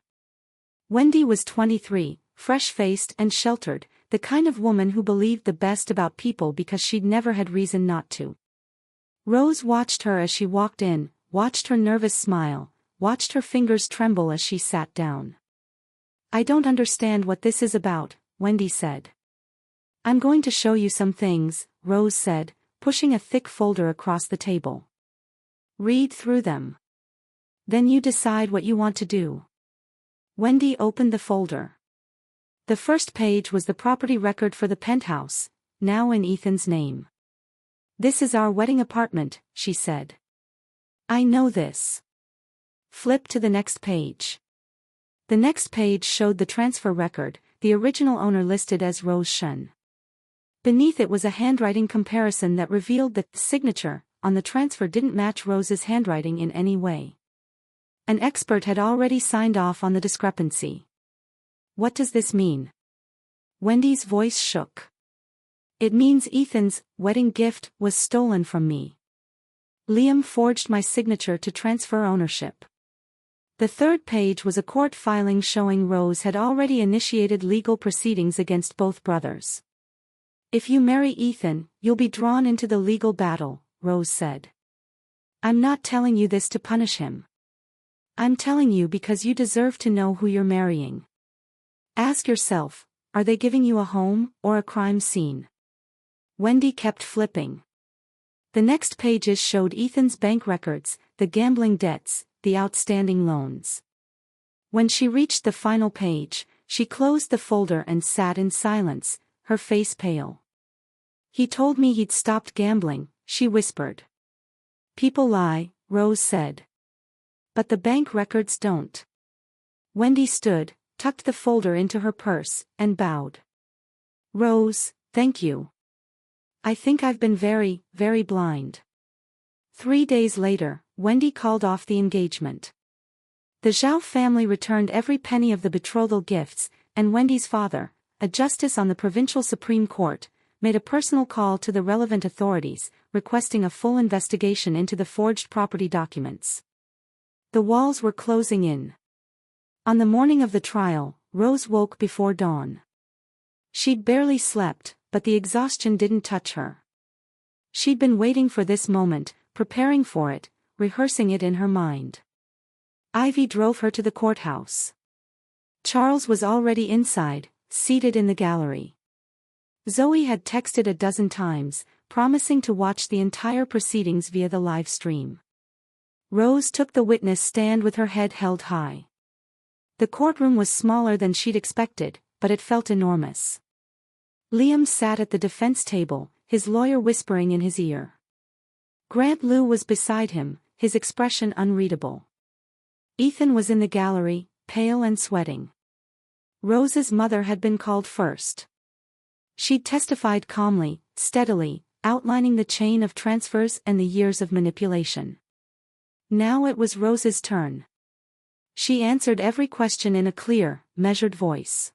Speaker 1: Wendy was 23, fresh-faced and sheltered, the kind of woman who believed the best about people because she'd never had reason not to. Rose watched her as she walked in, watched her nervous smile, watched her fingers tremble as she sat down. I don't understand what this is about, Wendy said. I'm going to show you some things, Rose said, pushing a thick folder across the table. Read through them. Then you decide what you want to do. Wendy opened the folder. The first page was the property record for the penthouse, now in Ethan's name. This is our wedding apartment, she said. I know this. Flip to the next page. The next page showed the transfer record, the original owner listed as Rose Shen. Beneath it was a handwriting comparison that revealed that the signature on the transfer didn't match Rose's handwriting in any way. An expert had already signed off on the discrepancy. What does this mean? Wendy's voice shook. It means Ethan's wedding gift was stolen from me. Liam forged my signature to transfer ownership. The third page was a court filing showing Rose had already initiated legal proceedings against both brothers. If you marry Ethan, you'll be drawn into the legal battle, Rose said. I'm not telling you this to punish him. I'm telling you because you deserve to know who you're marrying. Ask yourself, are they giving you a home or a crime scene? Wendy kept flipping. The next pages showed Ethan's bank records, the gambling debts, the outstanding loans. When she reached the final page, she closed the folder and sat in silence, her face pale. He told me he'd stopped gambling, she whispered. People lie, Rose said. But the bank records don't. Wendy stood, tucked the folder into her purse, and bowed. Rose, thank you. I think I've been very, very blind. 3 days later, Wendy called off the engagement. The Zhao family returned every penny of the betrothal gifts, and Wendy's father, a justice on the provincial Supreme Court, made a personal call to the relevant authorities, requesting a full investigation into the forged property documents. The walls were closing in. On the morning of the trial, Rose woke before dawn. She'd barely slept, but the exhaustion didn't touch her. She'd been waiting for this moment, preparing for it, rehearsing it in her mind. Ivy drove her to the courthouse. Charles was already inside, seated in the gallery. Zoe had texted a dozen times, promising to watch the entire proceedings via the live stream. Rose took the witness stand with her head held high. The courtroom was smaller than she'd expected, but it felt enormous. Liam sat at the defense table, his lawyer whispering in his ear. Grant Lew was beside him, his expression unreadable. Ethan was in the gallery, pale and sweating. Rose's mother had been called first. She'd testified calmly, steadily, outlining the chain of transfers and the years of manipulation. Now it was Rose's turn. She answered every question in a clear, measured voice.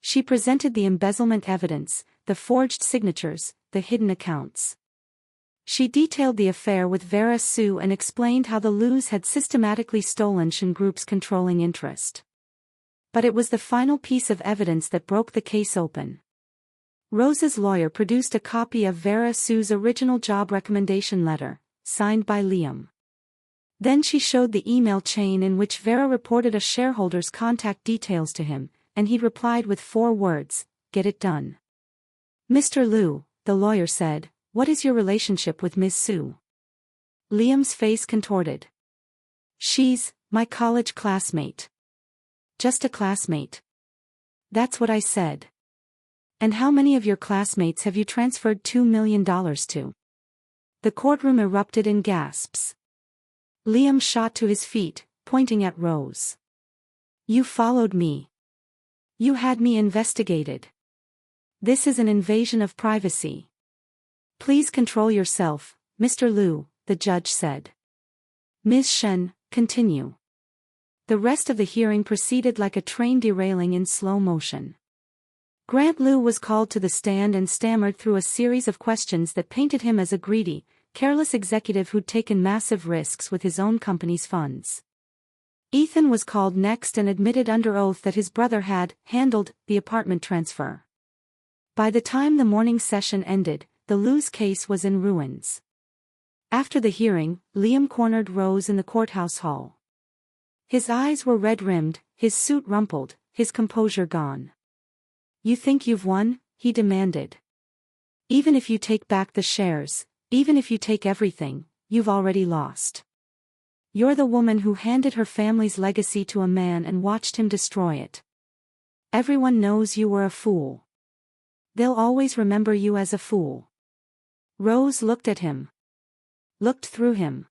Speaker 1: She presented the embezzlement evidence, the forged signatures, the hidden accounts. She detailed the affair with Vera Sue and explained how the Lews had systematically stolen Shin Group's controlling interest. But it was the final piece of evidence that broke the case open. Rose's lawyer produced a copy of Vera Sue's original job recommendation letter, signed by Liam. Then she showed the email chain in which Vera reported a shareholder's contact details to him, and he replied with 4 words, "Get it done." "Mr. Lew," the lawyer said, "what is your relationship with Miss Sue?" Liam's face contorted. "She's my college classmate." "Just a classmate." "That's what I said." "And how many of your classmates have you transferred $2 million to?" The courtroom erupted in gasps. Liam shot to his feet, pointing at Rose. "You followed me. You had me investigated. This is an invasion of privacy." "Please control yourself, Mr. Lew," the judge said. "Ms. Shen, continue." The rest of the hearing proceeded like a train derailing in slow motion. Grant Lew was called to the stand and stammered through a series of questions that painted him as a greedy, careless executive who'd taken massive risks with his own company's funds. Ethan was called next and admitted under oath that his brother had handled the apartment transfer. By the time the morning session ended, the Lews case was in ruins. After the hearing, Liam cornered Rose in the courthouse hall. His eyes were red-rimmed, his suit rumpled, his composure gone. "You think you've won?" he demanded. "Even if you take back the shares, even if you take everything, you've already lost. You're the woman who handed her family's legacy to a man and watched him destroy it. Everyone knows you were a fool. They'll always remember you as a fool." Rose looked at him. Looked through him.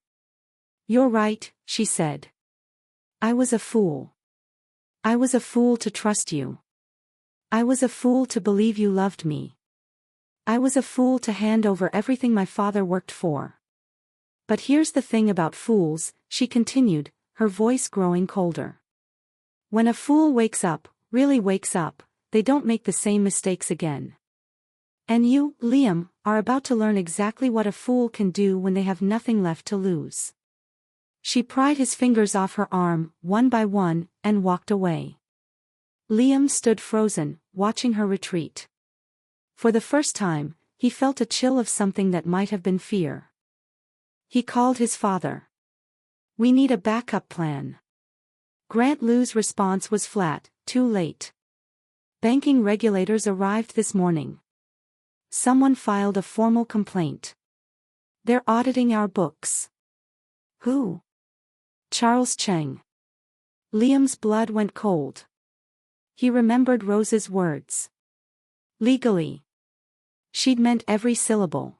Speaker 1: "You're right," she said. "I was a fool. I was a fool to trust you. I was a fool to believe you loved me. I was a fool to hand over everything my father worked for. But here's the thing about fools," she continued, her voice growing colder. "When a fool wakes up, really wakes up, they don't make the same mistakes again. And you, Liam, are about to learn exactly what a fool can do when they have nothing left to lose." She pried his fingers off her arm, one by one, and walked away. Liam stood frozen, watching her retreat. For the first time, he felt a chill of something that might have been fear. He called his father. "We need a backup plan." Grant Lew's response was flat, "Too late. Banking regulators arrived this morning. Someone filed a formal complaint. They're auditing our books." "Who?" "Charles Cheng." Liam's blood went cold. He remembered Rose's words. "Legally." She'd meant every syllable.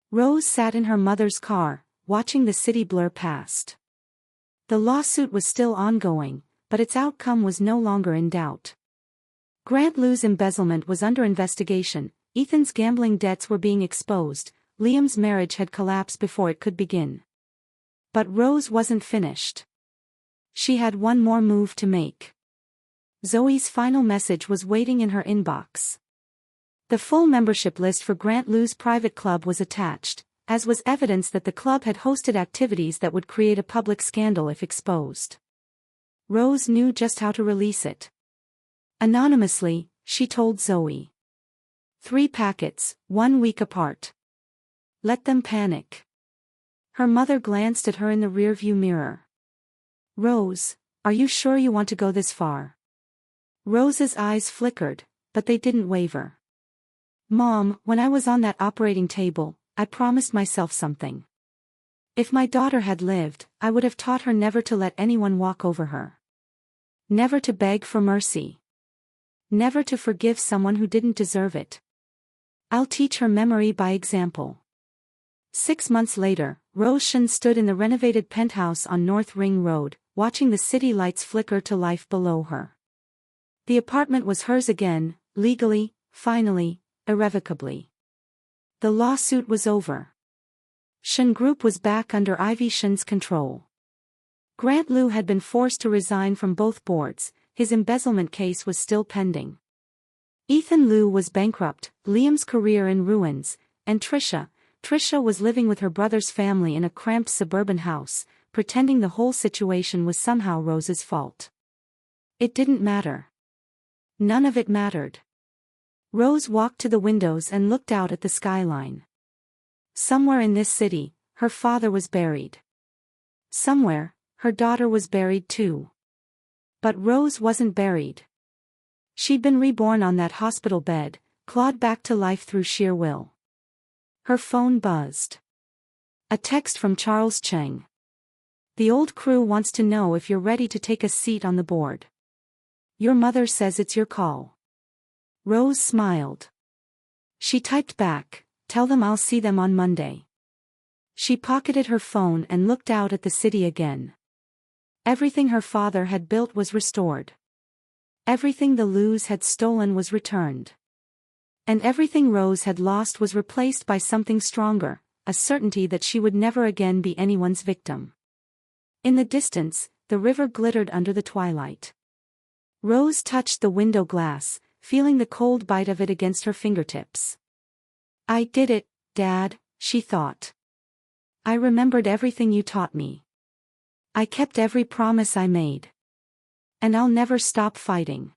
Speaker 1: Rose sat in her mother's car, watching the city blur past. The lawsuit was still ongoing, but its outcome was no longer in doubt. Grant Lew's embezzlement was under investigation, Ethan's gambling debts were being exposed, Liam's marriage had collapsed before it could begin. But Rose wasn't finished. She had one more move to make. Zoe's final message was waiting in her inbox. The full membership list for Grant Lew's private club was attached, as was evidence that the club had hosted activities that would create a public scandal if exposed. Rose knew just how to release it. Anonymously, she told Zoe. 3 packets, 1 week apart. Let them panic. Her mother glanced at her in the rearview mirror. "Rose, are you sure you want to go this far?" Rose's eyes flickered, but they didn't waver. "Mom, when I was on that operating table, I promised myself something. If my daughter had lived, I would have taught her never to let anyone walk over her. Never to beg for mercy. Never to forgive someone who didn't deserve it. I'll teach her memory by example. 6 months later, Rose Shen stood in the renovated penthouse on North Ring Road, watching the city lights flicker to life below her. The apartment was hers again, legally, finally, irrevocably. The lawsuit was over. Shen Group was back under Ivy Shen's control. Grant Liu had been forced to resign from both boards, his embezzlement case was still pending. Ethan Liu was bankrupt, Liam's career in ruins, and Trisha was living with her brother's family in a cramped suburban house, pretending the whole situation was somehow Rose's fault. It didn't matter. None of it mattered. Rose walked to the windows and looked out at the skyline. Somewhere in this city, her father was buried. Somewhere, her daughter was buried too. But Rose wasn't buried. She'd been reborn on that hospital bed, clawed back to life through sheer will. Her phone buzzed. A text from Charles Cheng. The old crew wants to know if you're ready to take a seat on the board. Your mother says it's your call. Rose smiled. She typed back, "Tell them I'll see them on Monday." She pocketed her phone and looked out at the city again. Everything her father had built was restored. Everything the Lius had stolen was returned. And everything Rose had lost was replaced by something stronger, a certainty that she would never again be anyone's victim. In the distance, the river glittered under the twilight. Rose touched the window glass, feeling the cold bite of it against her fingertips. "I did it, Dad," she thought. "I remembered everything you taught me. I kept every promise I made. And I'll never stop fighting."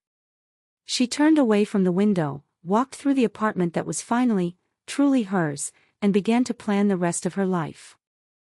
Speaker 1: She turned away from the window, walked through the apartment that was finally, truly hers, and began to plan the rest of her life.